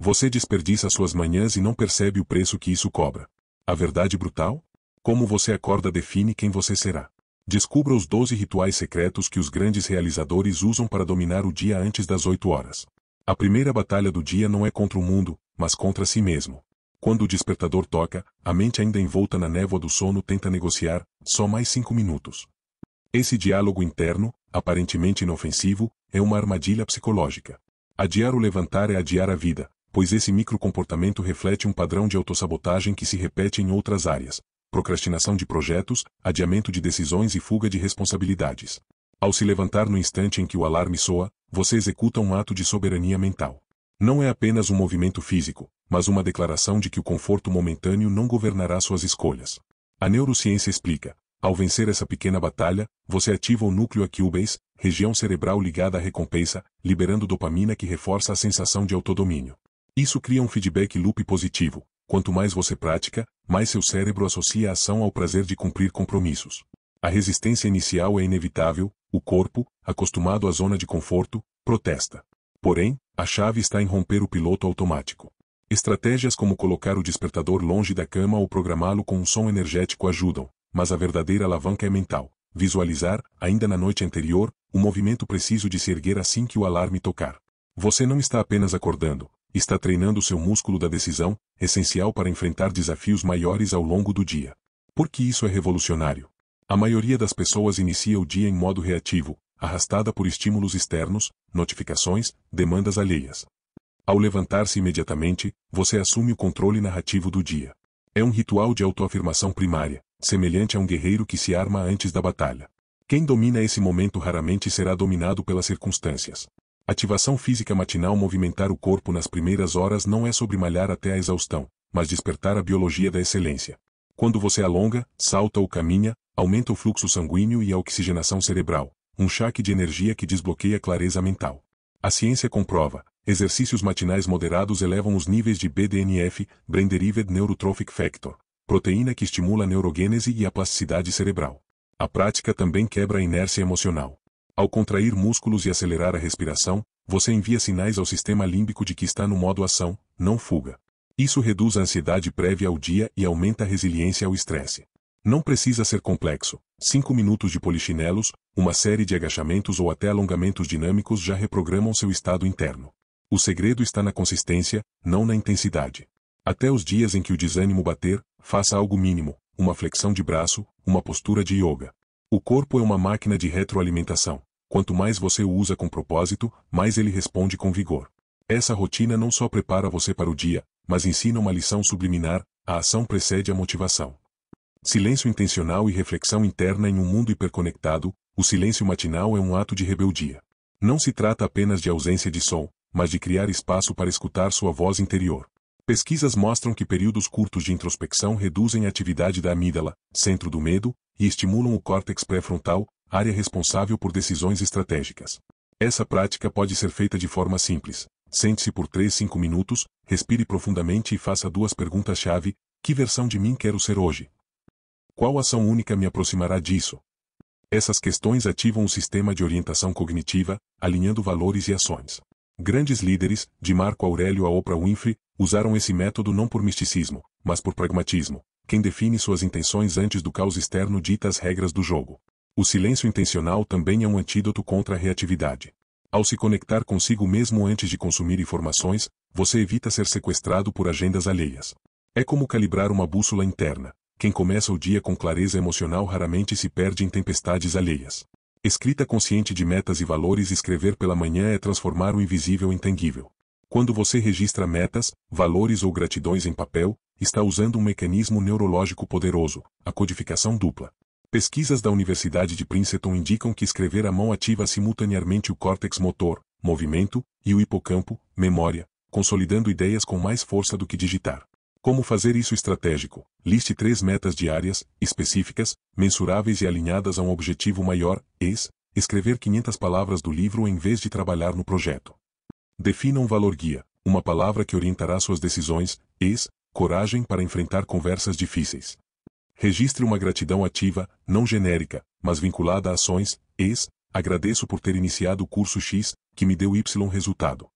Você desperdiça suas manhãs e não percebe o preço que isso cobra. A verdade brutal? Como você acorda define quem você será. Descubra os 12 rituais secretos que os grandes realizadores usam para dominar o dia antes das 8 horas. A primeira batalha do dia não é contra o mundo, mas contra si mesmo. Quando o despertador toca, a mente ainda envolta na névoa do sono tenta negociar, só mais 5 minutos. Esse diálogo interno, aparentemente inofensivo, é uma armadilha psicológica. Adiar o levantar é adiar a vida, pois esse microcomportamento reflete um padrão de autossabotagem que se repete em outras áreas: procrastinação de projetos, adiamento de decisões e fuga de responsabilidades. Ao se levantar no instante em que o alarme soa, você executa um ato de soberania mental. Não é apenas um movimento físico, mas uma declaração de que o conforto momentâneo não governará suas escolhas. A neurociência explica: ao vencer essa pequena batalha, você ativa o núcleo accumbens, região cerebral ligada à recompensa, liberando dopamina que reforça a sensação de autodomínio. Isso cria um feedback loop positivo. Quanto mais você pratica, mais seu cérebro associa a ação ao prazer de cumprir compromissos. A resistência inicial é inevitável, o corpo, acostumado à zona de conforto, protesta. Porém, a chave está em romper o piloto automático. Estratégias como colocar o despertador longe da cama ou programá-lo com um som energético ajudam, mas a verdadeira alavanca é mental. Visualizar, ainda na noite anterior, o movimento preciso de se erguer assim que o alarme tocar. Você não está apenas acordando, está treinando seu músculo da decisão, essencial para enfrentar desafios maiores ao longo do dia. Por que isso é revolucionário? A maioria das pessoas inicia o dia em modo reativo, arrastada por estímulos externos, notificações, demandas alheias. Ao levantar-se imediatamente, você assume o controle narrativo do dia. É um ritual de autoafirmação primária, semelhante a um guerreiro que se arma antes da batalha. Quem domina esse momento raramente será dominado pelas circunstâncias. Ativação física matinal. Movimentar o corpo nas primeiras horas não é sobre malhar até a exaustão, mas despertar a biologia da excelência. Quando você alonga, salta ou caminha, aumenta o fluxo sanguíneo e a oxigenação cerebral, um chaque de energia que desbloqueia a clareza mental. A ciência comprova: exercícios matinais moderados elevam os níveis de BDNF, Brain Derived Neurotrophic Factor, proteína que estimula a neurogênese e a plasticidade cerebral. A prática também quebra a inércia emocional. Ao contrair músculos e acelerar a respiração, você envia sinais ao sistema límbico de que está no modo ação, não fuga. Isso reduz a ansiedade prévia ao dia e aumenta a resiliência ao estresse. Não precisa ser complexo. 5 minutos de polichinelos, uma série de agachamentos ou até alongamentos dinâmicos já reprogramam seu estado interno. O segredo está na consistência, não na intensidade. Até os dias em que o desânimo bater, faça algo mínimo, uma flexão de braço, uma postura de yoga. O corpo é uma máquina de retroalimentação. Quanto mais você o usa com propósito, mais ele responde com vigor. Essa rotina não só prepara você para o dia, mas ensina uma lição subliminar: a ação precede a motivação. Silêncio intencional e reflexão interna. Em um mundo hiperconectado, o silêncio matinal é um ato de rebeldia. Não se trata apenas de ausência de som, mas de criar espaço para escutar sua voz interior. Pesquisas mostram que períodos curtos de introspecção reduzem a atividade da amígdala, centro do medo, e estimulam o córtex pré-frontal, área responsável por decisões estratégicas. Essa prática pode ser feita de forma simples. Sente-se por 3-5 minutos, respire profundamente e faça 2 perguntas-chave: que versão de mim quero ser hoje? Qual ação única me aproximará disso? Essas questões ativam o sistema de orientação cognitiva, alinhando valores e ações. Grandes líderes, de Marco Aurélio a Oprah Winfrey, usaram esse método não por misticismo, mas por pragmatismo. Quem define suas intenções antes do caos externo dita as regras do jogo. O silêncio intencional também é um antídoto contra a reatividade. Ao se conectar consigo mesmo antes de consumir informações, você evita ser sequestrado por agendas alheias. É como calibrar uma bússola interna. Quem começa o dia com clareza emocional raramente se perde em tempestades alheias. Escrita consciente de metas e valores. Escrever pela manhã é transformar o invisível em tangível. Quando você registra metas, valores ou gratidões em papel, está usando um mecanismo neurológico poderoso: a codificação dupla. Pesquisas da Universidade de Princeton indicam que escrever à mão ativa simultaneamente o córtex motor, movimento, e o hipocampo, memória, consolidando ideias com mais força do que digitar. Como fazer isso estratégico? Liste 3 metas diárias, específicas, mensuráveis e alinhadas a um objetivo maior. Escrever 500 palavras do livro em vez de trabalhar no projeto. Defina um valor guia, uma palavra que orientará suas decisões. Coragem para enfrentar conversas difíceis. Registre uma gratidão ativa, não genérica, mas vinculada a ações. Agradeço por ter iniciado o curso X, que me deu Y resultado.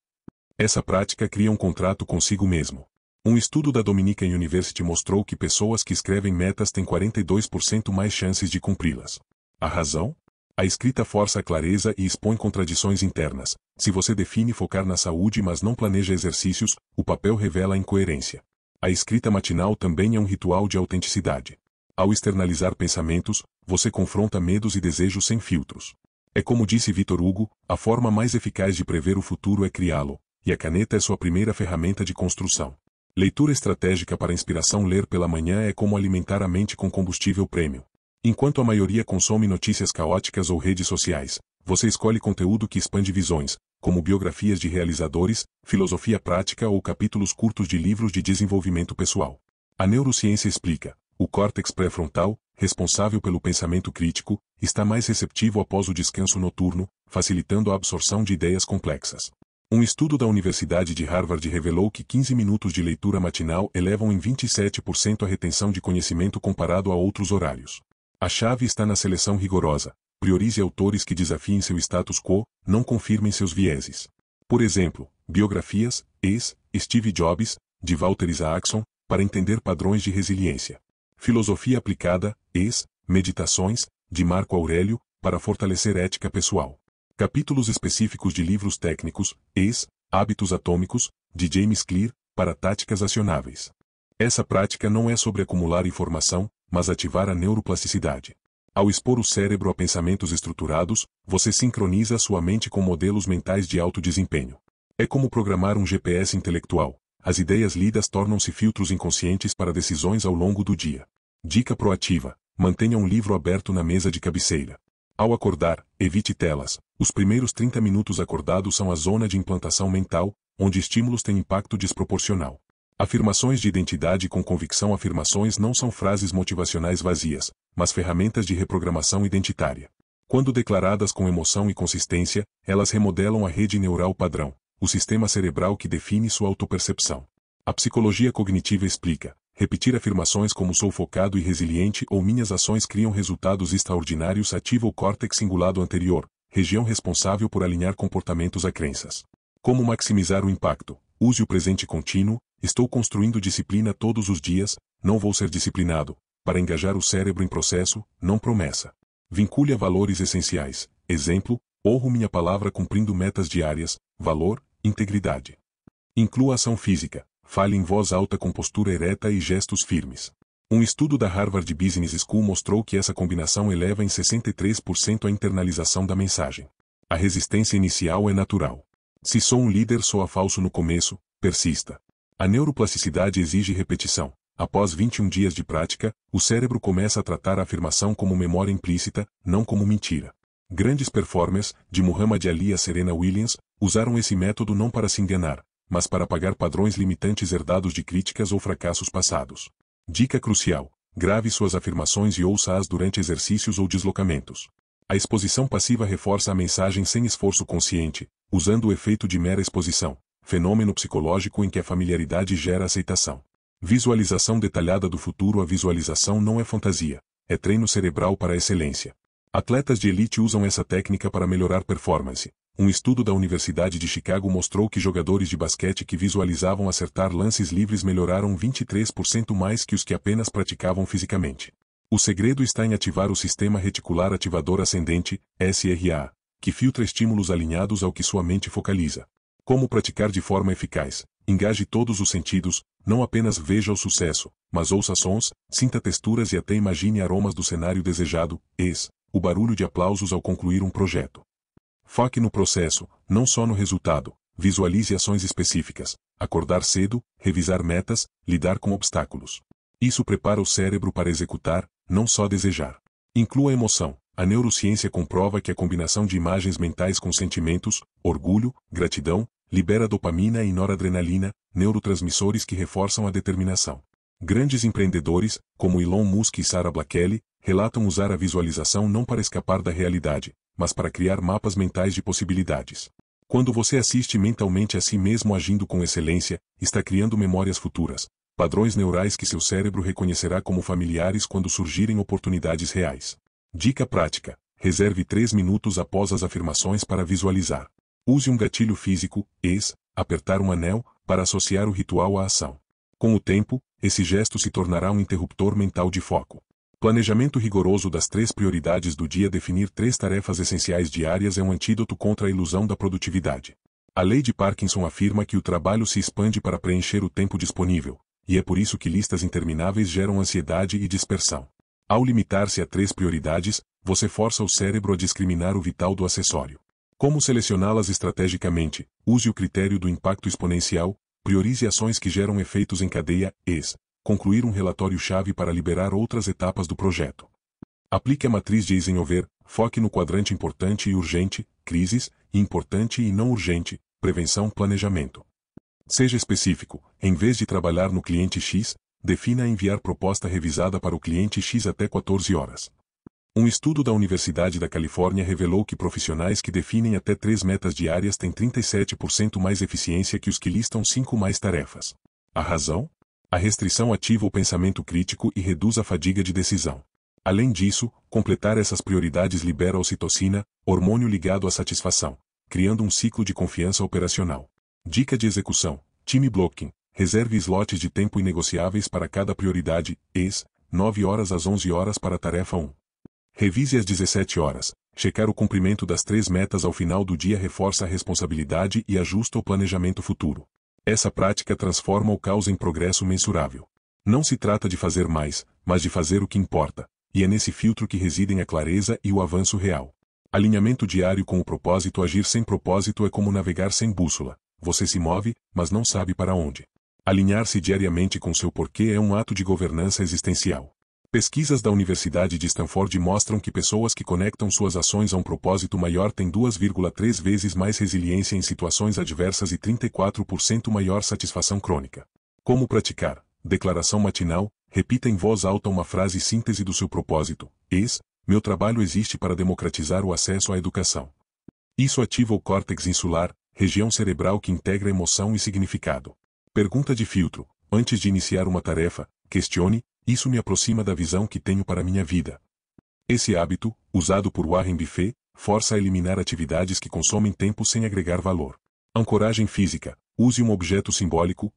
Essa prática cria um contrato consigo mesmo. Um estudo da Dominican University mostrou que pessoas que escrevem metas têm 42% mais chances de cumpri-las. A razão? A escrita força a clareza e expõe contradições internas. Se você define focar na saúde mas não planeja exercícios, o papel revela a incoerência. A escrita matinal também é um ritual de autenticidade. Ao externalizar pensamentos, você confronta medos e desejos sem filtros. É como disse Victor Hugo, a forma mais eficaz de prever o futuro é criá-lo, e a caneta é sua primeira ferramenta de construção. Leitura estratégica para inspiração. Ler pela manhã é como alimentar a mente com combustível premium. Enquanto a maioria consome notícias caóticas ou redes sociais, você escolhe conteúdo que expande visões, como biografias de realizadores, filosofia prática ou capítulos curtos de livros de desenvolvimento pessoal. A neurociência explica: o córtex pré-frontal, responsável pelo pensamento crítico, está mais receptivo após o descanso noturno, facilitando a absorção de ideias complexas. Um estudo da Universidade de Harvard revelou que 15 minutos de leitura matinal elevam em 27% a retenção de conhecimento comparado a outros horários. A chave está na seleção rigorosa. Priorize autores que desafiem seu status quo, não confirmem seus vieses. Por exemplo, biografias, Steve Jobs, de Walter Isaacson, para entender padrões de resiliência. Filosofia aplicada, Meditações, de Marco Aurélio, para fortalecer ética pessoal. Capítulos específicos de livros técnicos, Hábitos Atômicos, de James Clear, para táticas acionáveis. Essa prática não é sobre acumular informação, mas ativar a neuroplasticidade. Ao expor o cérebro a pensamentos estruturados, você sincroniza sua mente com modelos mentais de alto desempenho. É como programar um GPS intelectual. As ideias lidas tornam-se filtros inconscientes para decisões ao longo do dia. Dica proativa: mantenha um livro aberto na mesa de cabeceira. Ao acordar, evite telas. Os primeiros 30 minutos acordados são a zona de implantação mental, onde estímulos têm impacto desproporcional. Afirmações de identidade com convicção. Afirmações não são frases motivacionais vazias, mas ferramentas de reprogramação identitária. Quando declaradas com emoção e consistência, elas remodelam a rede neural padrão, o sistema cerebral que define sua autopercepção. A psicologia cognitiva explica: repetir afirmações como sou focado e resiliente ou minhas ações criam resultados extraordinários ativa o córtex cingulado anterior, região responsável por alinhar comportamentos a crenças. Como maximizar o impacto? Use o presente contínuo. Estou construindo disciplina todos os dias, não vou ser disciplinado, para engajar o cérebro em processo, não promessa. Vincule a valores essenciais. Exemplo: honro minha palavra cumprindo metas diárias. Valor: integridade. Inclua ação física. Fale em voz alta com postura ereta e gestos firmes. Um estudo da Harvard Business School mostrou que essa combinação eleva em 63% a internalização da mensagem. A resistência inicial é natural. Se sou um líder soa falso no começo, persista. A neuroplasticidade exige repetição. Após 21 dias de prática, o cérebro começa a tratar a afirmação como memória implícita, não como mentira. Grandes performers, de Muhammad Ali a Serena Williams, usaram esse método não para se enganar, mas para apagar padrões limitantes herdados de críticas ou fracassos passados. Dica crucial: grave suas afirmações e ouça-as durante exercícios ou deslocamentos. A exposição passiva reforça a mensagem sem esforço consciente, usando o efeito de mera exposição, fenômeno psicológico em que a familiaridade gera aceitação. Visualização detalhada do futuro. A visualização não é fantasia, é treino cerebral para a excelência. Atletas de elite usam essa técnica para melhorar performance. Um estudo da Universidade de Chicago mostrou que jogadores de basquete que visualizavam acertar lances livres melhoraram 23% mais que os que apenas praticavam fisicamente. O segredo está em ativar o sistema reticular ativador ascendente, SRA, que filtra estímulos alinhados ao que sua mente focaliza. Como praticar de forma eficaz? Engaje todos os sentidos, não apenas veja o sucesso, mas ouça sons, sinta texturas e até imagine aromas do cenário desejado, o barulho de aplausos ao concluir um projeto. Foque no processo, não só no resultado. Visualize ações específicas: acordar cedo, revisar metas, lidar com obstáculos. Isso prepara o cérebro para executar, não só desejar. Inclua a emoção. A neurociência comprova que a combinação de imagens mentais com sentimentos, orgulho, gratidão, libera dopamina e noradrenalina, neurotransmissores que reforçam a determinação. Grandes empreendedores, como Elon Musk e Sarah Blakely, relatam usar a visualização não para escapar da realidade, mas para criar mapas mentais de possibilidades. Quando você assiste mentalmente a si mesmo agindo com excelência, está criando memórias futuras, padrões neurais que seu cérebro reconhecerá como familiares quando surgirem oportunidades reais. Dica prática: reserve 3 minutos após as afirmações para visualizar. Use um gatilho físico, apertar um anel, para associar o ritual à ação. Com o tempo, esse gesto se tornará um interruptor mental de foco. Planejamento rigoroso das 3 prioridades do dia. Definir 3 tarefas essenciais diárias é um antídoto contra a ilusão da produtividade. A lei de Parkinson afirma que o trabalho se expande para preencher o tempo disponível, e é por isso que listas intermináveis geram ansiedade e dispersão. Ao limitar-se a 3 prioridades, você força o cérebro a discriminar o vital do acessório. Como selecioná-las estrategicamente? Use o critério do impacto exponencial, priorize ações que geram efeitos em cadeia, concluir um relatório-chave para liberar outras etapas do projeto. Aplique a matriz de Eisenhower, foque no quadrante importante e urgente, crises, importante e não urgente, prevenção, planejamento. Seja específico, em vez de trabalhar no cliente X, defina enviar proposta revisada para o cliente X até 14 horas. Um estudo da Universidade da Califórnia revelou que profissionais que definem até 3 metas diárias têm 37% mais eficiência que os que listam 5 mais tarefas. A razão? A restrição ativa o pensamento crítico e reduz a fadiga de decisão. Além disso, completar essas prioridades libera ocitocina, hormônio ligado à satisfação, criando um ciclo de confiança operacional. Dica de execução: time blocking. Reserve slots de tempo inegociáveis para cada prioridade, 9 horas às 11 horas para a tarefa 1. Revise às 17 horas. Checar o cumprimento das 3 metas ao final do dia reforça a responsabilidade e ajusta o planejamento futuro. Essa prática transforma o caos em progresso mensurável. Não se trata de fazer mais, mas de fazer o que importa, e é nesse filtro que residem a clareza e o avanço real. Alinhamento diário com o propósito. Agir sem propósito é como navegar sem bússola. Você se move, mas não sabe para onde. Alinhar-se diariamente com seu porquê é um ato de governança existencial. Pesquisas da Universidade de Stanford mostram que pessoas que conectam suas ações a um propósito maior têm 2,3 vezes mais resiliência em situações adversas e 34% maior satisfação crônica. Como praticar? Declaração matinal. Repita em voz alta uma frase síntese do seu propósito. Meu trabalho existe para democratizar o acesso à educação. Isso ativa o córtex insular, região cerebral que integra emoção e significado. Pergunta de filtro. Antes de iniciar uma tarefa, questione: isso me aproxima da visão que tenho para minha vida? Esse hábito, usado por Warren Buffett, força a eliminar atividades que consomem tempo sem agregar valor. Ancoragem física. Use um objeto simbólico,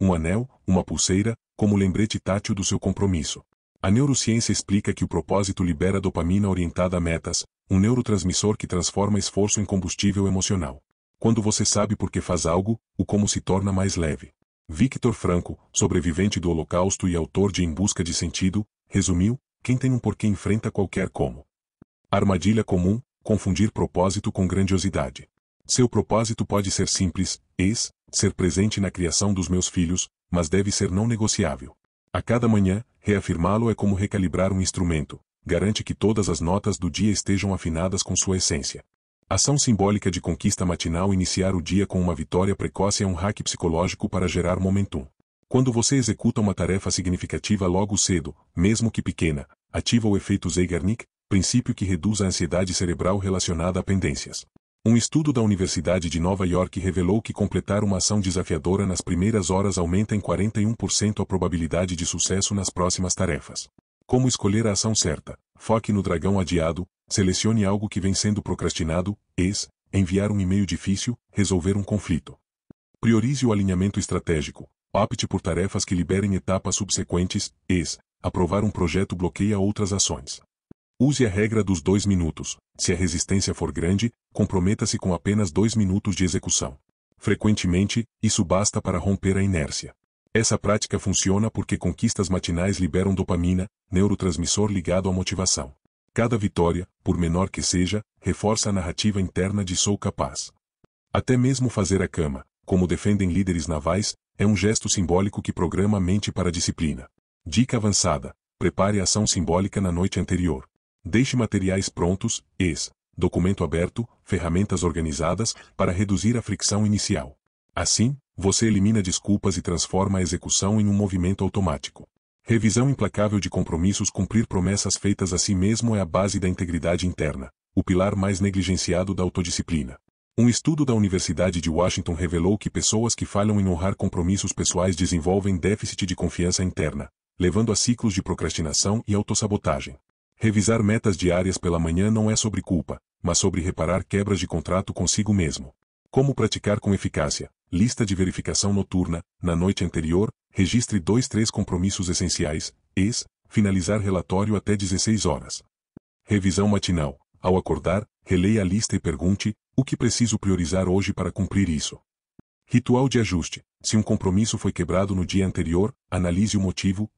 um anel, uma pulseira, como lembrete tátil do seu compromisso. A neurociência explica que o propósito libera dopamina orientada a metas, um neurotransmissor que transforma esforço em combustível emocional. Quando você sabe por que faz algo, o como se torna mais leve. Viktor Frankl, sobrevivente do Holocausto e autor de Em Busca de Sentido, resumiu: quem tem um porquê enfrenta qualquer como. Armadilha comum: confundir propósito com grandiosidade. Seu propósito pode ser simples, ser presente na criação dos meus filhos, mas deve ser não negociável. A cada manhã, reafirmá-lo é como recalibrar um instrumento, garante que todas as notas do dia estejam afinadas com sua essência. Ação simbólica de conquista matinal. Iniciar o dia com uma vitória precoce é um hack psicológico para gerar momentum. Quando você executa uma tarefa significativa logo cedo, mesmo que pequena, ativa o efeito Zeigarnik, princípio que reduz a ansiedade cerebral relacionada a pendências. Um estudo da Universidade de Nova York revelou que completar uma ação desafiadora nas primeiras horas aumenta em 41% a probabilidade de sucesso nas próximas tarefas. Como escolher a ação certa? Foque no dragão adiado, selecione algo que vem sendo procrastinado, enviar um e-mail difícil, resolver um conflito. Priorize o alinhamento estratégico, opte por tarefas que liberem etapas subsequentes, aprovar um projeto bloqueia outras ações. Use a regra dos 2 minutos, se a resistência for grande, comprometa-se com apenas 2 minutos de execução. Frequentemente, isso basta para romper a inércia. Essa prática funciona porque conquistas matinais liberam dopamina, neurotransmissor ligado à motivação. Cada vitória, por menor que seja, reforça a narrativa interna de sou capaz. Até mesmo fazer a cama, como defendem líderes navais, é um gesto simbólico que programa a mente para a disciplina. Dica avançada: prepare a ação simbólica na noite anterior. Deixe materiais prontos, documento aberto, ferramentas organizadas, para reduzir a fricção inicial. Assim, você elimina desculpas e transforma a execução em um movimento automático. Revisão implacável de compromissos. Cumprir promessas feitas a si mesmo é a base da integridade interna, o pilar mais negligenciado da autodisciplina. Um estudo da Universidade de Washington revelou que pessoas que falham em honrar compromissos pessoais desenvolvem déficit de confiança interna, levando a ciclos de procrastinação e autossabotagem. Revisar metas diárias pela manhã não é sobre culpa, mas sobre reparar quebras de contrato consigo mesmo. Como praticar com eficácia? lista de verificação noturna, na noite anterior, registre 2-3 compromissos essenciais, finalizar relatório até 16 horas. Revisão matinal, ao acordar, releia a lista e pergunte, o que preciso priorizar hoje para cumprir isso? Ritual de ajuste, se um compromisso foi quebrado no dia anterior, analise o motivo,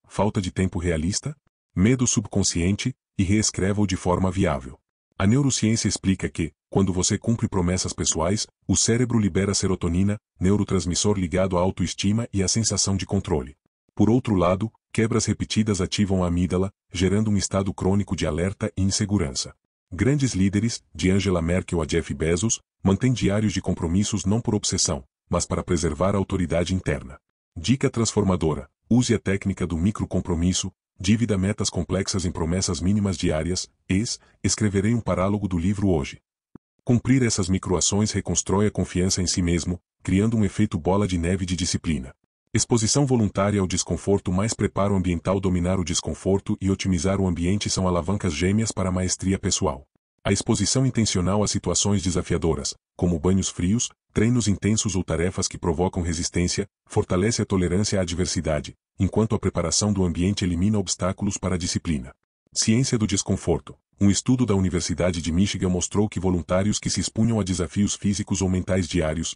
falta de tempo realista, medo subconsciente, e reescreva-o de forma viável. A neurociência explica que, quando você cumpre promessas pessoais, o cérebro libera serotonina, neurotransmissor ligado à autoestima e à sensação de controle. Por outro lado, quebras repetidas ativam a amígdala, gerando um estado crônico de alerta e insegurança. Grandes líderes, de Angela Merkel a Jeff Bezos, mantêm diários de compromissos não por obsessão, mas para preservar a autoridade interna. Dica transformadora: use a técnica do microcompromisso, divida metas complexas em promessas mínimas diárias, escreverei um parálogo do livro hoje. Cumprir essas microações reconstrói a confiança em si mesmo, criando um efeito bola de neve de disciplina. Exposição voluntária ao desconforto mais preparo ambiental. Dominar o desconforto e otimizar o ambiente são alavancas gêmeas para a maestria pessoal. A exposição intencional a situações desafiadoras, como banhos frios, treinos intensos ou tarefas que provocam resistência, fortalece a tolerância à adversidade, enquanto a preparação do ambiente elimina obstáculos para a disciplina. Ciência do desconforto. Um estudo da Universidade de Michigan mostrou que voluntários que se expunham a desafios físicos ou mentais diários,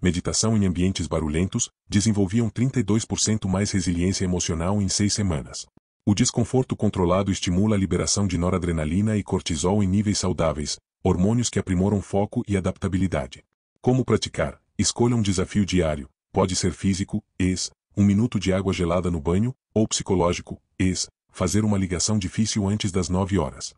meditação em ambientes barulhentos, desenvolviam 32% mais resiliência emocional em 6 semanas. O desconforto controlado estimula a liberação de noradrenalina e cortisol em níveis saudáveis, hormônios que aprimoram foco e adaptabilidade. Como praticar? Escolha um desafio diário, pode ser físico, 1 minuto de água gelada no banho, ou psicológico, fazer uma ligação difícil antes das 9 horas.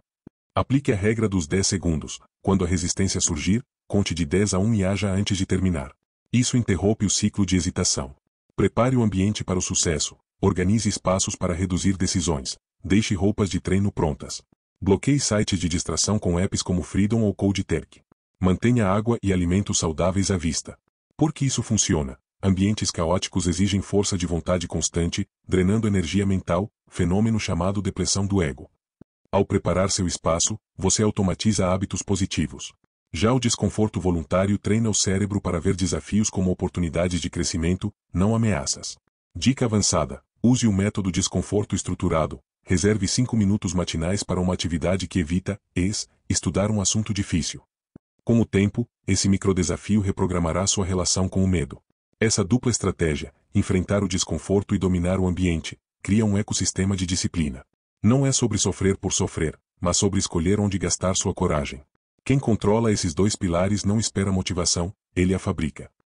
Aplique a regra dos 10 segundos, quando a resistência surgir, conte de 10 a 1 e haja antes de terminar. Isso interrompe o ciclo de hesitação. Prepare o ambiente para o sucesso, organize espaços para reduzir decisões, deixe roupas de treino prontas. Bloqueie sites de distração com apps como Freedom ou CodeTech. Mantenha água e alimentos saudáveis à vista. Por que isso funciona? Ambientes caóticos exigem força de vontade constante, drenando energia mental, fenômeno chamado depressão do ego. Ao preparar seu espaço, você automatiza hábitos positivos. Já o desconforto voluntário treina o cérebro para ver desafios como oportunidades de crescimento, não ameaças. Dica avançada: use o método desconforto estruturado. Reserve 5 minutos matinais para uma atividade que evita, estudar um assunto difícil. Com o tempo, esse microdesafio reprogramará sua relação com o medo. Essa dupla estratégia, enfrentar o desconforto e dominar o ambiente, cria um ecossistema de disciplina. Não é sobre sofrer por sofrer, mas sobre escolher onde gastar sua coragem. Quem controla esses dois pilares não espera motivação, ele a fabrica.